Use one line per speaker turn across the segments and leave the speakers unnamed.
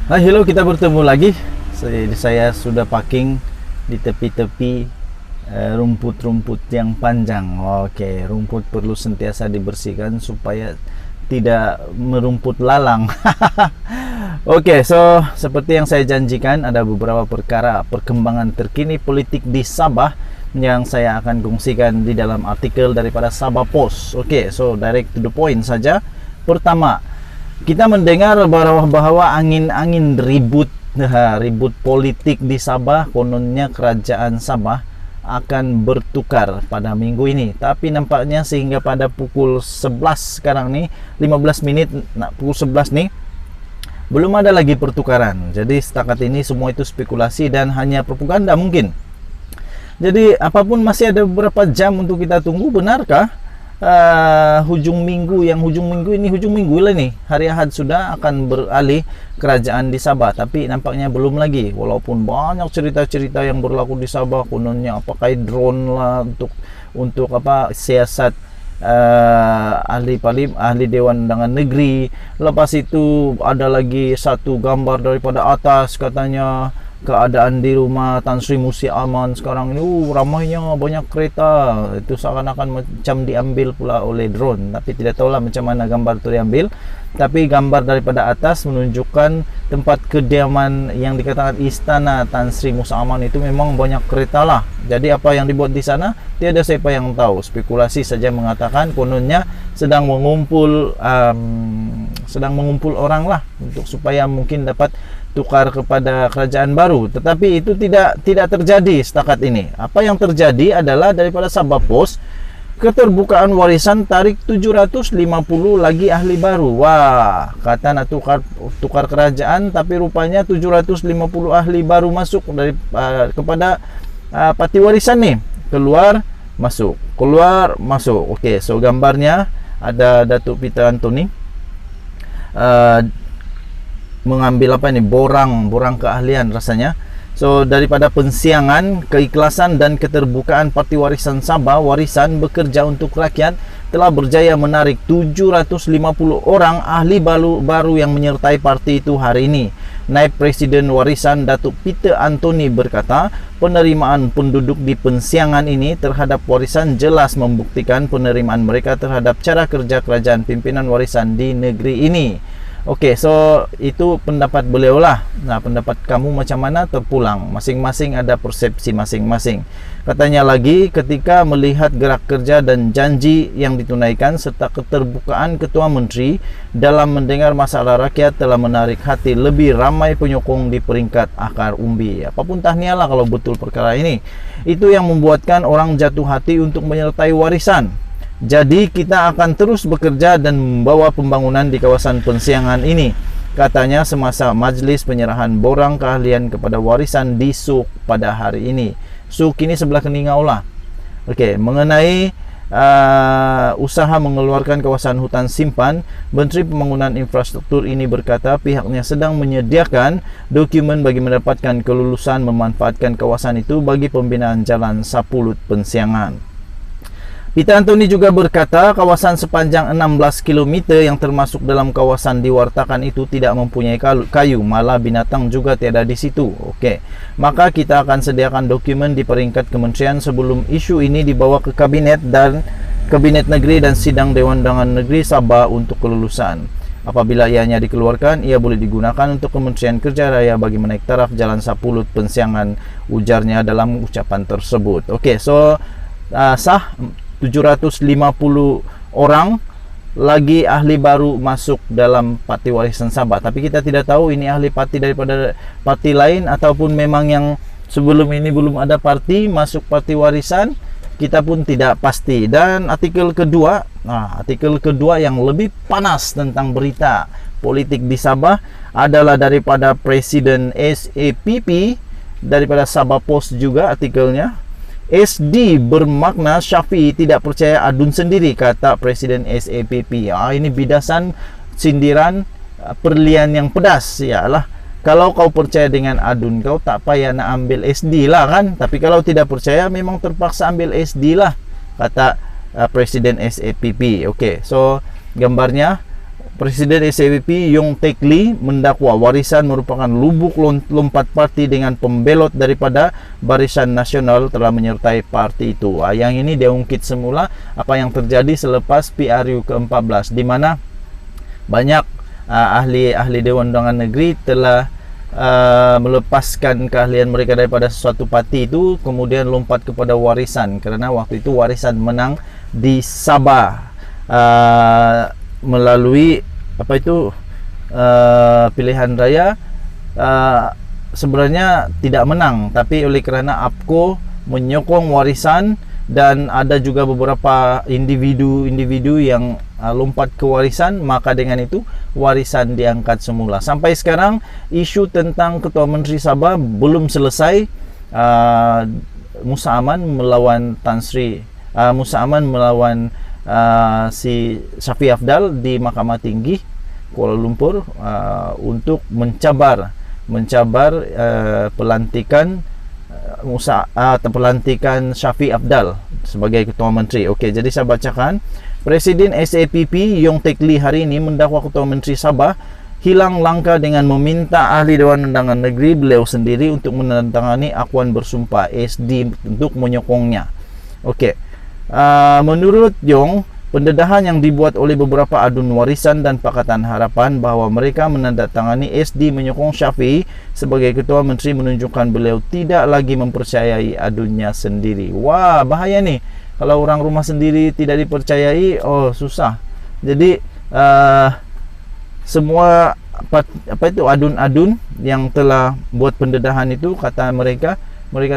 Hai, hello, kita bertemu lagi. Saya sudah parking di tepi-tepi rumput-rumput yang panjang. Oke, rumput perlu sentiasa dibersihkan supaya tidak merumput lalang. Oke, so seperti yang saya janjikan, ada beberapa perkara perkembangan terkini politik di Sabah yang saya akan kongsikan di dalam artikel daripada Sabah Post. Oke, so direct to the point saja. Pertama, kita mendengar bahwa angin-angin ribut politik di Sabah. Kononnya kerajaan Sabah akan bertukar pada minggu ini, tapi nampaknya sehingga pada pukul 11 sekarang nih, 15 menit pukul 11 nih, belum ada lagi pertukaran. Jadi setakat ini semua itu spekulasi dan hanya propaganda mungkin. Jadi apapun masih ada beberapa jam untuk kita tunggu. Benarkah hujung minggu lah nih, hari Ahad sudah akan beralih kerajaan di Sabah, tapi nampaknya belum lagi, walaupun banyak cerita-cerita yang berlaku di Sabah. Kononnya apakah drone lah untuk apa siasat ahli Dewan Undangan Negeri. Lepas itu ada lagi satu gambar daripada atas, katanya keadaan di rumah Tan Sri Musi aman sekarang ini. Ramainya banyak kereta. Itu seakan-akan macam diambil pula oleh drone, tapi tidak tahulah macam mana gambar itu diambil. Tapi gambar daripada atas menunjukkan tempat kediaman yang dikatakan istana Tan Sri Musi aman itu memang banyak kereta lah. Jadi apa yang dibuat di sana tiada siapa yang tahu. Spekulasi saja mengatakan kononnya sedang mengumpul orang lah, untuk supaya mungkin dapat tukar kepada kerajaan baru. Tetapi itu tidak terjadi setakat ini. Apa yang terjadi adalah daripada Sabah Post, keterbukaan warisan tarik 750 lagi ahli baru. Wah, kata nak tukar kerajaan, tapi rupanya 750 ahli baru masuk dari kepada parti warisan nih. Keluar masuk. Okey, so gambarnya ada Datuk Peter Anthony mengambil apa ini, borang keahlian rasanya. So daripada pensiangan, keikhlasan dan keterbukaan Parti Warisan Sabah Warisan Bekerja untuk Rakyat telah berjaya menarik 750 orang ahli baru yang menyertai parti itu hari ini. Naib Presiden Warisan Datuk Peter Anthony berkata, penerimaan penduduk di pensiangan ini terhadap warisan jelas membuktikan penerimaan mereka terhadap cara kerja kerajaan pimpinan warisan di negeri ini. Okey, so itu pendapat beliau lah. Nah, pendapat kamu macam mana terpulang? Masing-masing ada persepsi masing-masing. Katanya lagi, ketika melihat gerak kerja dan janji yang ditunaikan serta keterbukaan Ketua Menteri dalam mendengar masalah rakyat telah menarik hati lebih ramai penyokong di peringkat akar umbi. Apapun tahniahlah kalau betul perkara ini. Itu yang membuatkan orang jatuh hati untuk menyertai warisan. Jadi kita akan terus bekerja dan membawa pembangunan di kawasan pensiangan ini, katanya semasa majlis penyerahan borang keahlian kepada warisan di Suk pada hari ini. Suk ini sebelah Keningau lah. Okey, mengenai usaha mengeluarkan kawasan hutan simpan, Menteri Pembangunan Infrastruktur ini berkata pihaknya sedang menyediakan dokumen bagi mendapatkan kelulusan memanfaatkan kawasan itu bagi pembinaan jalan Sapulut Pensiangan. Peter Anthony juga berkata kawasan sepanjang 16 km yang termasuk dalam kawasan diwartakan itu tidak mempunyai kayu, malah binatang juga tiada di situ. Okey, maka kita akan sediakan dokumen di peringkat kementerian sebelum isu ini dibawa ke Kabinet Negeri dan Sidang Dewan Undangan Negeri Sabah untuk kelulusan. Apabila ianya dikeluarkan, ia boleh digunakan untuk Kementerian Kerja Raya bagi menaik taraf Jalan Sapulut Pensiangan, ujarnya dalam ucapan tersebut. Okey, so sah 750 orang lagi ahli baru masuk dalam Parti Warisan Sabah. Tapi kita tidak tahu ini ahli parti daripada parti lain ataupun memang yang sebelum ini belum ada parti masuk Parti Warisan. Kita pun tidak pasti. Dan artikel kedua yang lebih panas tentang berita politik di Sabah adalah daripada Presiden SAPP, daripada Sabah Post juga artikelnya. SD bermakna Syafiee tidak percaya adun sendiri, kata Presiden SAPP. Ini bidasan sindiran perlian yang pedas. Yalah, kalau kau percaya dengan adun, kau tak payah nak ambil SD lah kan. Tapi kalau tidak percaya, memang terpaksa ambil SD lah, kata Presiden SAPP. Okey, so gambarnya Presiden SAPP Yong Teck Lee mendakwa warisan merupakan lubuk lompat parti dengan pembelot daripada Barisan Nasional telah menyertai parti itu. Yang ini dia ungkit semula apa yang terjadi selepas PRU ke-14, di mana banyak ahli-ahli Dewan Undangan Negeri telah melepaskan keahlian mereka daripada sesuatu parti itu, kemudian lompat kepada warisan, kerana waktu itu warisan menang di Sabah melalui pilihan raya. Sebenarnya tidak menang, tapi oleh kerana APCO menyokong warisan dan ada juga beberapa individu yang lompat ke warisan, maka dengan itu warisan diangkat semula. Sampai sekarang isu tentang Ketua Menteri Sabah belum selesai. Musa Aman melawan Tan Sri Musa Aman melawan si Shafie Apdal di Mahkamah Tinggi Kuala Lumpur untuk mencabar pelantikan pelantikan Shafie Apdal sebagai Ketua Menteri. Okey, jadi saya bacakan. Presiden SAPP Yong Teck Lee hari ini mendakwa Ketua Menteri Sabah hilang langkah dengan meminta ahli Dewan Undangan Negeri beliau sendiri untuk menandatangani akuan bersumpah SD untuk menyokongnya. Okey. Menurut Yong, pendedahan yang dibuat oleh beberapa adun warisan dan Pakatan Harapan bahawa mereka menandatangani SD menyokong Shafie sebagai Ketua Menteri menunjukkan beliau tidak lagi mempercayai adunnya sendiri. Wah, bahaya nih. Kalau orang rumah sendiri tidak dipercayai, susah. Jadi semua adun-adun yang telah buat pendedahan itu, kata mereka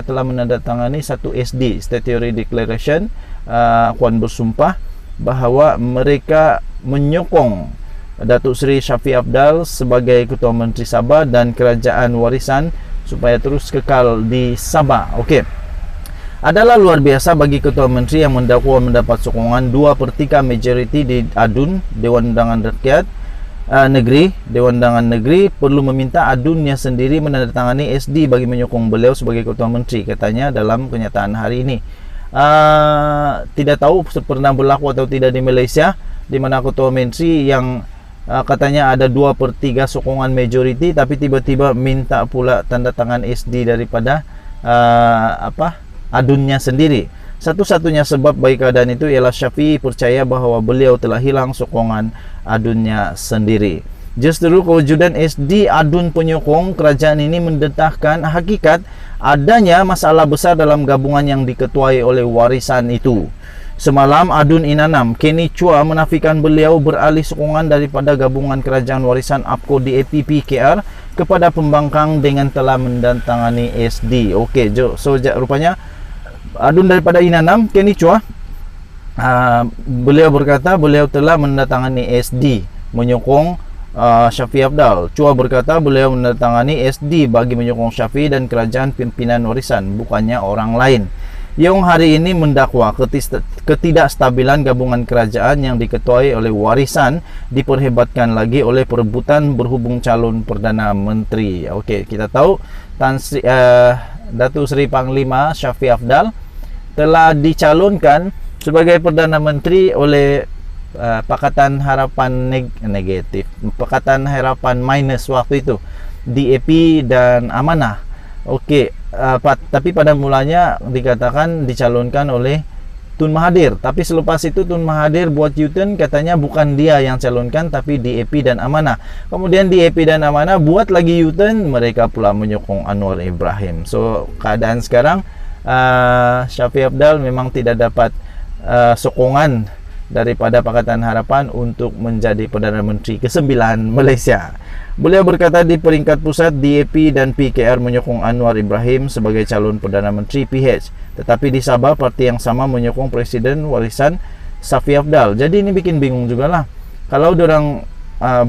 telah menandatangani satu SD, Statutory Declaration, akuan bersumpah bahawa mereka menyokong Datuk Seri Shafie Apdal sebagai Ketua Menteri Sabah dan kerajaan warisan supaya terus kekal di Sabah. Okey. Adalah luar biasa bagi Ketua Menteri yang mendakwa mendapat sokongan 2/3 majoriti di adun Dewan Undangan Rakyat Negeri. Dewan Undangan Negeri perlu meminta adunnya sendiri menandatangani SD bagi menyokong beliau sebagai Ketua Menteri, katanya dalam kenyataan hari ini. Tidak tahu pernah berlaku atau tidak di Malaysia, di mana Ketua Menteri yang katanya ada 2/3 sokongan majoriti, tapi tiba-tiba minta pula tanda tangan SD daripada adunnya sendiri. Satu-satunya sebab bagi keadaan itu ialah Shafie percaya bahawa beliau telah hilang sokongan adunnya sendiri. Justru kewujudan SD adun penyokong kerajaan ini mendedahkan hakikat adanya masalah besar dalam gabungan yang diketuai oleh warisan itu. Semalam adun Inanam Kenny Chua menafikan beliau beralih sokongan daripada gabungan kerajaan warisan APCO DAPP KR kepada pembangkang dengan telah mendandatangani SD. Okey, so rupanya adun daripada Inanam Kenny Chua, beliau berkata beliau telah menandatangani SD menyokong Shafie Apdal. Chua berkata beliau menandatangani SD bagi menyokong Shafie dan kerajaan pimpinan warisan, bukannya orang lain. Yong hari ini mendakwa ketidakstabilan gabungan kerajaan yang diketuai oleh warisan diperhebatkan lagi oleh perebutan berhubung calon Perdana Menteri. Okey, kita tahu Datuk Seri Panglima Shafie Apdal telah dicalonkan sebagai Perdana Menteri oleh Pakatan Harapan negatif, Pakatan Harapan minus waktu itu, DAP dan Amanah. Okey, tapi pada mulanya dikatakan dicalonkan oleh Tun Mahathir, tapi selepas itu Tun Mahathir buat U-turn, katanya bukan dia yang calonkan tapi DAP dan Amanah. Kemudian DAP dan Amanah buat lagi U-turn, mereka pula menyokong Anwar Ibrahim. So keadaan sekarang Shafie Apdal memang tidak dapat sokongan daripada Pakatan Harapan untuk menjadi Perdana Menteri ke-9 Malaysia. Beliau berkata di peringkat pusat DAP dan PKR menyokong Anwar Ibrahim sebagai calon Perdana Menteri PH, tetapi di Sabah parti yang sama menyokong Presiden warisan Shafie Apdal. Jadi ini bikin bingung jugalah. Kalau diorang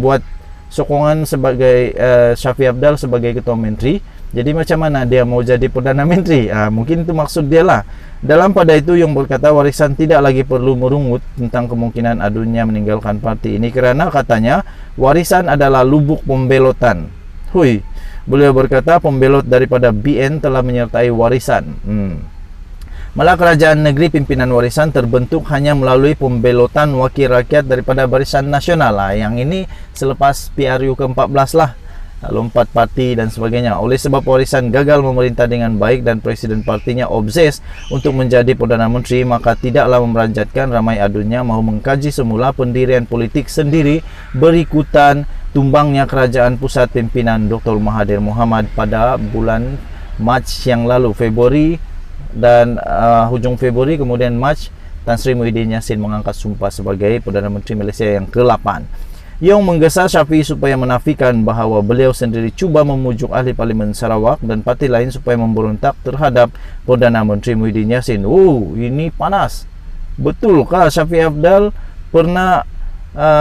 buat sokongan sebagai Shafie Apdal sebagai Ketua Menteri, jadi macam mana dia mau jadi Perdana Menteri? Mungkin itu maksud dia lah. Dalam pada itu yang berkata warisan tidak lagi perlu merungut tentang kemungkinan adunnya meninggalkan parti ini kerana katanya warisan adalah lubuk pembelotan. Beliau berkata pembelot daripada BN telah menyertai warisan. Malah kerajaan negeri pimpinan warisan terbentuk hanya melalui pembelotan wakil rakyat daripada Barisan Nasional lah. Yang ini selepas PRU ke-14 lah, lompat parti dan sebagainya. Oleh sebab warisan gagal memerintah dengan baik dan presiden partinya obses untuk menjadi Perdana Menteri, maka tidaklah memeranjatkan ramai adunnya mahu mengkaji semula pendirian politik sendiri berikutan tumbangnya kerajaan pusat pimpinan Dr. Mahathir Mohamad pada bulan Mac yang lalu, Februari dan hujung Februari, kemudian Mac, Tan Sri Muhyiddin Yassin mengangkat sumpah sebagai Perdana Menteri Malaysia yang ke-8. Yang menggesa Shafie supaya menafikan bahawa beliau sendiri cuba memujuk ahli Parlimen Sarawak dan parti lain supaya memberontak terhadap Perdana Menteri Muhyiddin Yassin. Oh, ini panas. Betulkah Shafie Apdal pernah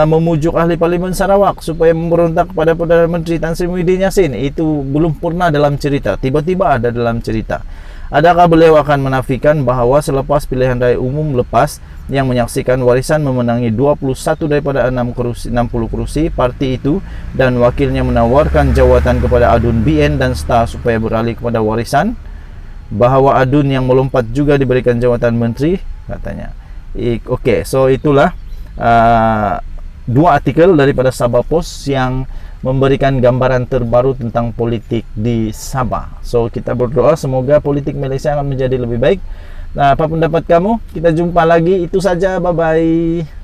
memujuk ahli Parlimen Sarawak supaya memberontak kepada Perdana Menteri Tan Sri Muhyiddin Yassin? Itu belum pernah dalam cerita, tiba-tiba ada dalam cerita. Adakah beliau akan menafikan bahawa selepas pilihan raya umum lepas yang menyaksikan warisan memenangi 21 daripada 60 kursi parti itu dan wakilnya menawarkan jawatan kepada Adun BN dan STAR supaya beralih kepada warisan, bahawa Adun yang melompat juga diberikan jawatan menteri, katanya. Okey, so itulah dua artikel daripada Sabah Post yang memberikan gambaran terbaru tentang politik di Sabah. So kita berdoa semoga politik Malaysia akan menjadi lebih baik. Nah, apa pendapat kamu? Kita jumpa lagi. Itu saja. Bye bye.